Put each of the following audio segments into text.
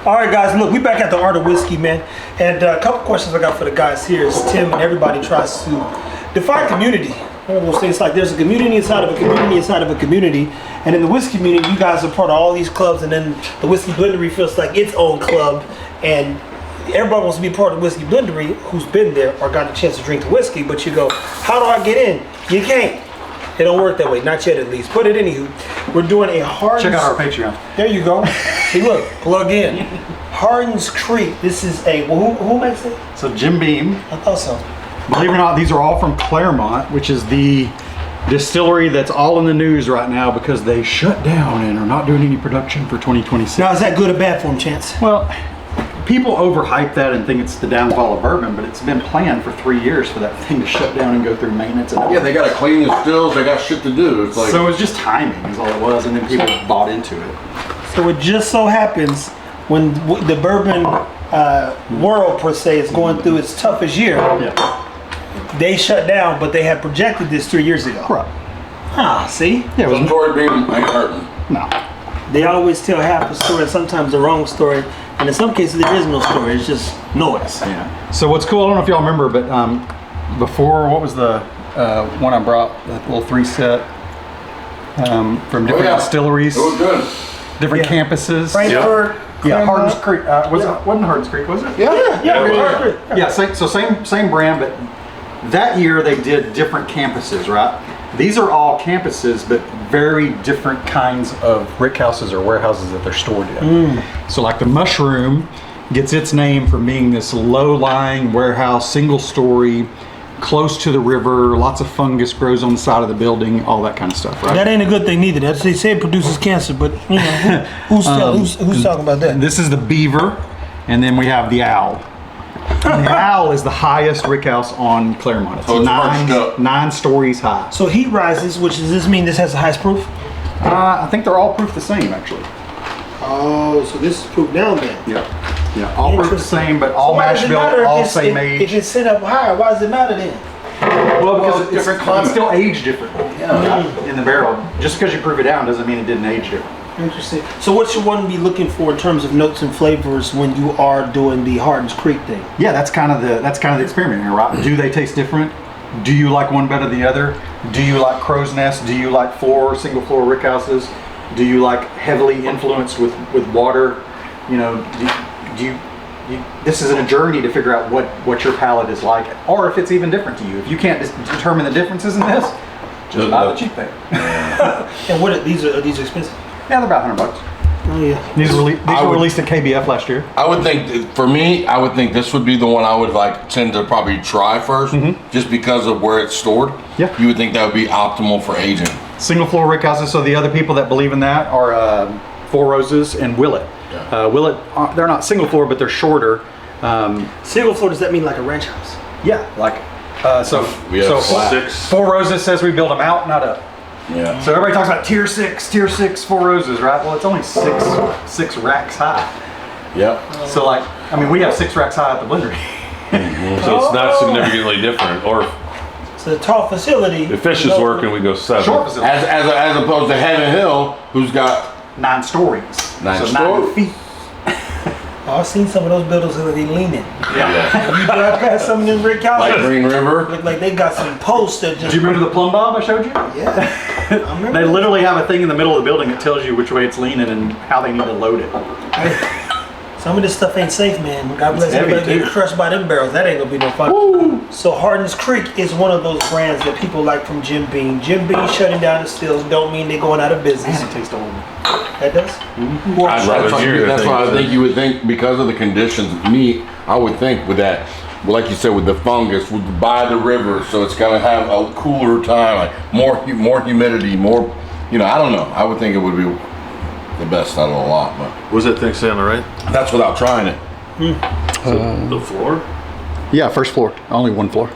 All right, guys, look, we back at the Art of Whiskey, man. And a couple questions I got for the guys here is Tim and everybody tries to define community. One of those things like there's a community inside of a community inside of a community. And in the whiskey community, you guys are part of all these clubs, and then the Whiskey Blendery feels like its own club. And everybody wants to be part of the Whiskey Blendery who's been there or got a chance to drink the whiskey, but you go, how do I get in? You can't. It don't work that way, not yet at least. But at anywho, we're doing a Hardin. Check out our Patreon. There you go. See, look, plug in. Hardin's Creek. This is a, well, who makes it? So Jim Beam. I thought so. Believe it or not, these are all from Claremont, which is the distillery that's all in the news right now because they shut down and are not doing any production for 2026. Now, is that good or bad for them, Chance? Well, people overhype that and think it's the downfall of bourbon, but it's been planned for 3 years for that thing to shut down and go through maintenance. And yeah, they got to clean the stills. They got shit to do. It's like, so it was just timing is all it was, and then people bought into it. So it just so happens when the bourbon world, per se, is going through its toughest year, they shut down, but they had projected this 3 years ago. Right. Ah, see? yeah, the story being ain't hurting. No. They always tell half a story, and sometimes the wrong story, and in some cases there is no story, it's just noise. Yeah. So what's cool, I don't know if y'all remember, but before, what was the one I brought, that little 3-set from different distilleries? It was good. Different campuses. Frankfurt. Yeah, Hardin's Creek. Wasn't Hardin's Creek, was it? Yeah. So same brand, but that year they did different campuses, right? These are all campuses, but very different kinds of rickhouses or warehouses that they're stored in. So like the Mushroom gets its name from being this low-lying warehouse, single-story, close to the river, lots of fungus grows on the side of the building, all that kind of stuff, right? That ain't a good thing neither. That's, they say it produces cancer, but you know, who's talking about that? This is the Beaver, and then we have the Owl. And the Owl is the highest rickhouse on Claremont. It's So it's 9 stories high. So heat rises, which does this mean this has the highest proof? I think they're all proof the same, actually. Oh, so this is proof down then. Yeah, all proof the same, but all mash bill, all same age. If it's set up higher, why does it matter then? Well, because it's different climate. It's still aged differently in the barrel. Just because you proof it down doesn't mean it didn't age different. Interesting. So what should one be looking for in terms of notes and flavors when you are doing the Hardin's Creek thing? Yeah, that's kind of the experiment here, right? Do they taste different? Do you like one better than the other? Do you like crow's nest? Do you like single floor rickhouses? Do you like heavily influenced with water? You know, this is a journey to figure out what your palate is like, or if it's even different to you. If you can't determine the differences in this, just buy the cheap thing. And what are these expensive? Yeah, they're about $100. Oh yeah. These were released at KBF last year. I would think, for me, I would think this would be the one I would tend to probably try first, just because of where it's stored. Yeah. You would think that would be optimal for aging. Single floor rickhouses. So the other people that believe in that are Four Roses and Willet. Yeah. Willet, they're not single floor, but they're shorter. Single floor, does that mean like a ranch house? Yeah, like so. We have so 6. Four Roses says we build them out, not up. Yeah. So everybody talks about tier 6 Four Roses, right? Well, it's only six racks high. Yep. So like, I mean, we have 6 racks high at the blendery. So it's not significantly different. Or It's a tall facility. if fish is working, we go 7. Short facility. As opposed to Heaven Hill, who's got 9 stories. 9 so stories. 9 feet. Oh, I've seen some of those buildings that they leaning. Yeah. You drive past some of them brick houses. Like Green River. Look like they got some posts that just. Do you remember the plumb bob I showed you? Yeah. I remember. They literally have a thing in the middle of the building that tells you which way it's leaning and how they need to load it. Some of this stuff ain't safe, man. God bless It's heavy, everybody getting too. crushed by them barrels. That ain't gonna be no fun. Woo! So Hardin's Creek is one of those brands that people like from Jim Beam. Jim Beam shutting down the stills don't mean they're going out of business. Man, it tastes old. That does? Well, I'd rather hear it. That's why I think you would think, because of the conditions, I would think with that, like you said, with the fungus, by the river, so it's gonna have a cooler time, like more humidity, more, I don't know. I would think it would be the best out of the lot, but Was that thing saying all right? that's without trying it. The floor? Yeah, first floor. Only one floor.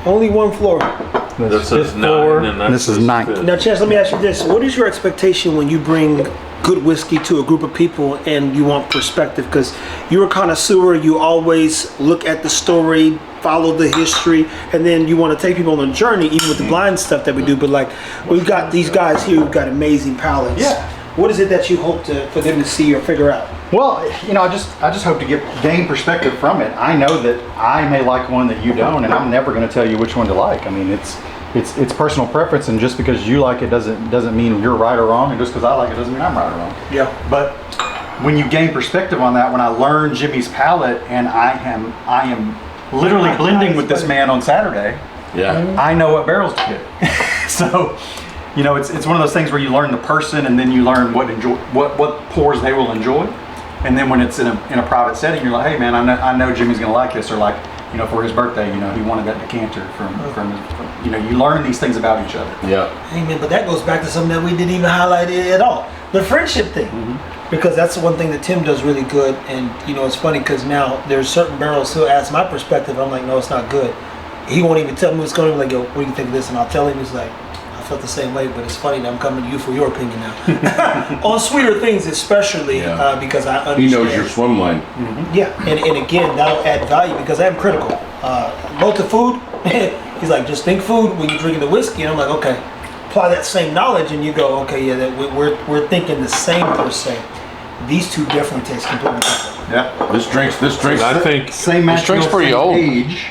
only one floor. That says fifth 9, floor, and and this is says 9th. fifth. Now, Chance, let me ask you this. What is your expectation when you bring good whiskey to a group of people and you want perspective? Because you're a connoisseur, you always look at the story, follow the history, and then you want to take people on a journey, even with the blind stuff that we do. But like, we've got these guys here who've got amazing palates. Yeah. What is it that you hope for them to see or figure out? Well, you know, I just hope to gain perspective from it. I know that I may like one that you don't, and I'm never going to tell you which one to like. I mean, it's personal preference, and just because you like it doesn't mean you're right or wrong, and just because I like it doesn't mean I'm right or wrong. Yeah. But when you gain perspective on that, when I learned Jimmy's palate, and I am literally blending with this man on Saturday, Yeah. I know what barrels to get. So, you know, it's one of those things where you learn the person, and then you learn what pours they will enjoy. And then when it's in a private setting, you're like, hey man, I know Jimmy's gonna like this, or like, you know, for his birthday, you know, he wanted that decanter from you know, you learn these things about each other. Yeah. Hey man, but that goes back to something that we didn't even highlight at all. The friendship thing. Because that's the one thing that Tim does really good. And you know, it's funny because now there's certain barrels he'll ask my perspective. I'm like, no, it's not good. He won't even tell me what's going on. Like, yo, what do you think of this? And I'll tell him. He's like, I felt the same way, but it's funny that I'm coming to you for your opinion now. On sweeter things especially, Yeah. because I understand. He knows your swim lane. Yeah, and again, that'll add value because I am critical. Both the food, he's like, just think food when you're drinking the whiskey. And I'm like, okay, apply that same knowledge and you go, okay, yeah, that we're thinking the same per se. These two definitely taste completely different. Yeah. This drink's. I think Same This mash drink's bill, pretty same old. age,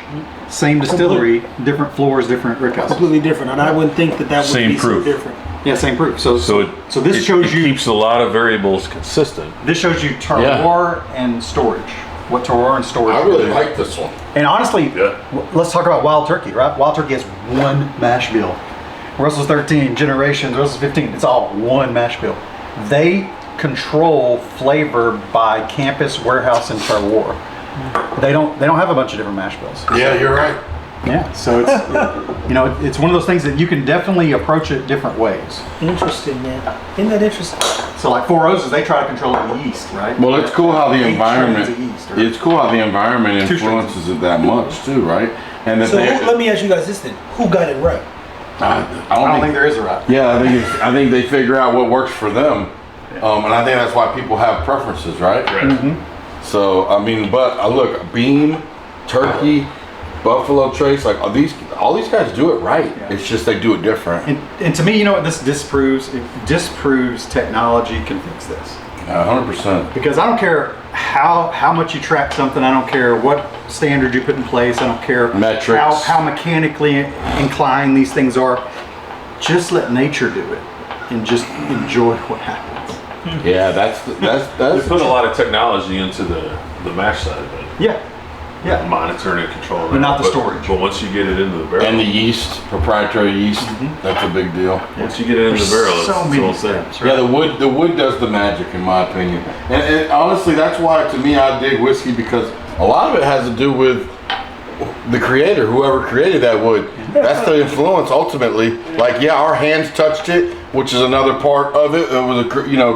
same distillery, different floors, different rickhouses. Completely different, and I wouldn't think that would Same be proof. so different. Yeah, same proof. So this it shows you keeps a lot of variables consistent. this shows you terroir and storage. What terroir and storage. I really like this one. And honestly, Yeah. let's talk about Wild Turkey, right? Wild Turkey has one mash bill. Russell's 13, Generations, Russell's 15. It's all one mash bill. They control flavor by campus, warehouse, and terroir. They don't have a bunch of different mash bills. Yeah, you're right. Yeah, so it's you know, it's one of those things that you can definitely approach it different ways. Interesting, man. Isn't that interesting? So like Four Roses, they try to control the yeast, right? Well, it's cool how the Eight environment. strains of yeast, or- It's cool how the environment Two strains. influences it that much too, right? And that So they. let me ask you guys this then: who got it right? I I don't think there is a right. Yeah, I think they figure out what works for them, and I think that's why people have preferences, right? So I mean, but look, Beam, Turkey, Buffalo Trace, like all these guys do it right. Yeah. It's just they do it different. And to me, you know what this disproves? It disproves technology can fix this. 100%. Because I don't care how much you track something. I don't care what standard you put in place. I don't care Metrics. how mechanically inclined these things are. Just let nature do it, and just enjoy what happens. Yeah, that's They put a lot of technology into the mash side of it. Yeah, yeah. Monitoring and controlling. But not the But- storage. But once you get it into the barrel, and the yeast, proprietary yeast. That's a big deal. once you get it into the barrel, it's so many all set. steps. Yeah, the wood does the magic in my opinion. And honestly, that's why to me I dig whiskey because a lot of it has to do with the creator, whoever created that wood. That's the influence ultimately. Like, yeah, our hands touched it, which is another part of it. It was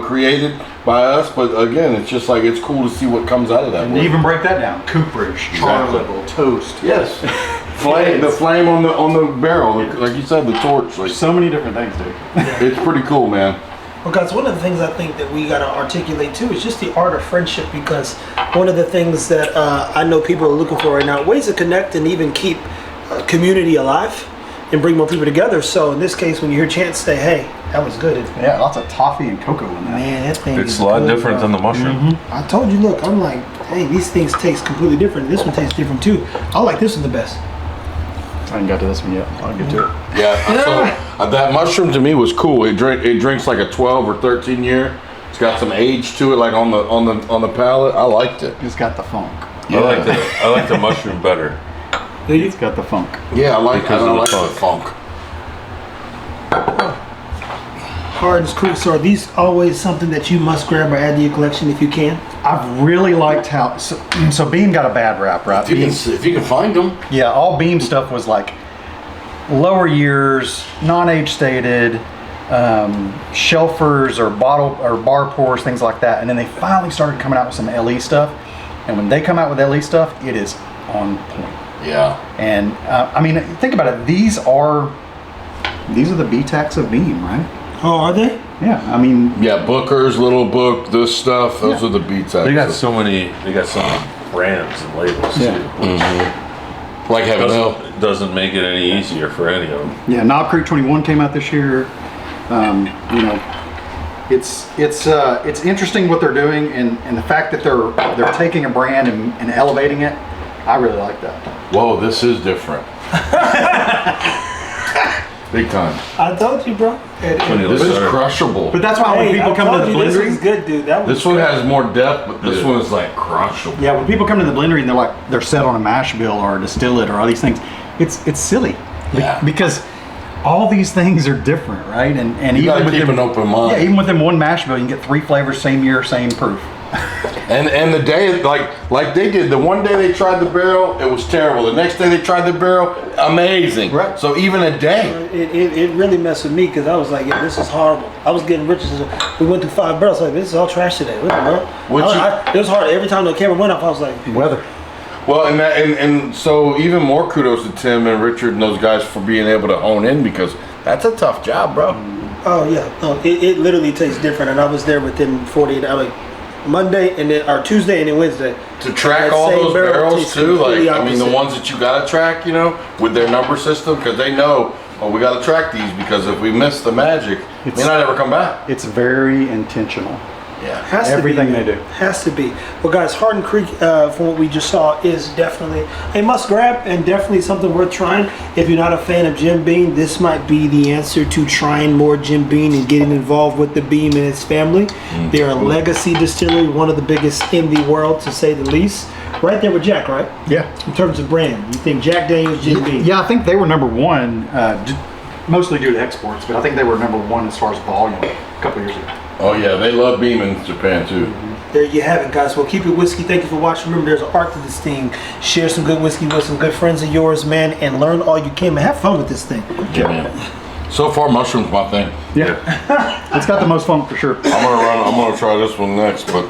created by us, but again, it's just like it's cool to see what comes out of that And wood. even break that down: cooperage, char Exactly. level, toast. Yes, the flame on the barrel, like you said, the torch. Like, So many different things, dude. it's pretty cool, man. Well, guys, one of the things I think that we got to articulate too is just the art of friendship because one of the things that I know people are looking for right now, ways to connect and even keep community alive and bring more people together. So in this case, when you hear Chance say, hey, that was good. Yeah, lots of toffee and cocoa in that. Man, that thing It's is a lot good, different bro. than the mushroom. I told you, look, I'm like, hey, these things taste completely different. This one tastes different too. I like this one the best. I haven't got to this one yet. I'll get to it. Yeah, so that mushroom to me was cool. It drinks like a 12 or 13 year. It's got some age to it, like on the palate. I liked it. It's got the funk. I like the mushroom better. It's got the funk. Yeah, I like Because I of the like funk. the funk. Hardin's Creek. So are these always something that you must grab or add to your collection if you can? I've really liked how so Beam got a bad rap, right? If you can find them. Yeah, all Beam stuff was like lower years, non-age stated, shelfers or bottle or bar pours, things like that. And then they finally started coming out with some LE stuff. And when they come out with LE stuff, it is on point. Yeah. And I mean, think about it. These are the B-Tax of Beam, right? Oh, are they? Yeah, I mean, Yeah, Booker's Little Book, this stuff. Those are the beats. They got so many brands and labels Yeah. too. Like Heaven Hill. Doesn't make it any easier for any of them. yeah, Knob Creek 21 came out this year. You know, It's interesting what they're doing, and the fact that they're taking a brand and elevating it. I really like that. Whoa, this is different. Big time. I told you, bro. This is crushable. But that's why when people come to the this blendery, was good, dude. That was This one has more depth, but this one is like crushable. yeah, when people come to the blendery and they're set on a mash bill or a distillate or all these things, it's silly. Yeah. Because all these things are different, right? And You gotta even with keep an open mind. Yeah, even within one mash bill, you can get 3 flavors, same year, same proof. And the day, like they did, the one day they tried the barrel, it was terrible. The next day they tried the barrel, amazing. Right. So even a day. it really messed with me because I was like, yeah, this is horrible. I was getting rich. We went through 5 barrels. Like, this is all trash today. What the hell? It was hard. Every time the camera went off, I was like, Weather. Well, and so even more kudos to Tim and Richard and those guys for being able to hone in, because that's a tough job, bro. oh yeah, no, it literally tastes different. And I was there within 48 hours. Like, Monday and then, or Tuesday and then Wednesday. To track That all same those barrel barrels tastes too, like, completely I mean, the opposite. ones that you gotta track, you know, with their number system, because they know, oh, we gotta track these, because if we miss the magic, it may not ever come back. It's very intentional. Yeah. Has to Everything be, they man. do. Has to be. Well, guys, Hardin Creek, from what we just saw, is definitely a must grab and definitely something worth trying. If you're not a fan of Jim Beam, this might be the answer to trying more Jim Beam and getting involved with the Beam and its family. They're a legacy distillery, one of the biggest in the world, to say the least. Right there with Jack, right? Yeah. In terms of brand, you think Jack Daniels, Jim Beam? Yeah, I think they were number 1, mostly due to exports, but I think they were number 1 as far as volume a couple years ago. Oh yeah, they love Beam in Japan too. There you have it, guys. Well, keep it whiskey. Thank you for watching. Remember, there's an art to this thing. Share some good whiskey with some good friends of yours, man, and learn all you can. Man, have fun with this thing. Yeah, man. So far, mushrooms my thing. Yeah. It's got the most fun for sure. I'm gonna try this one next, but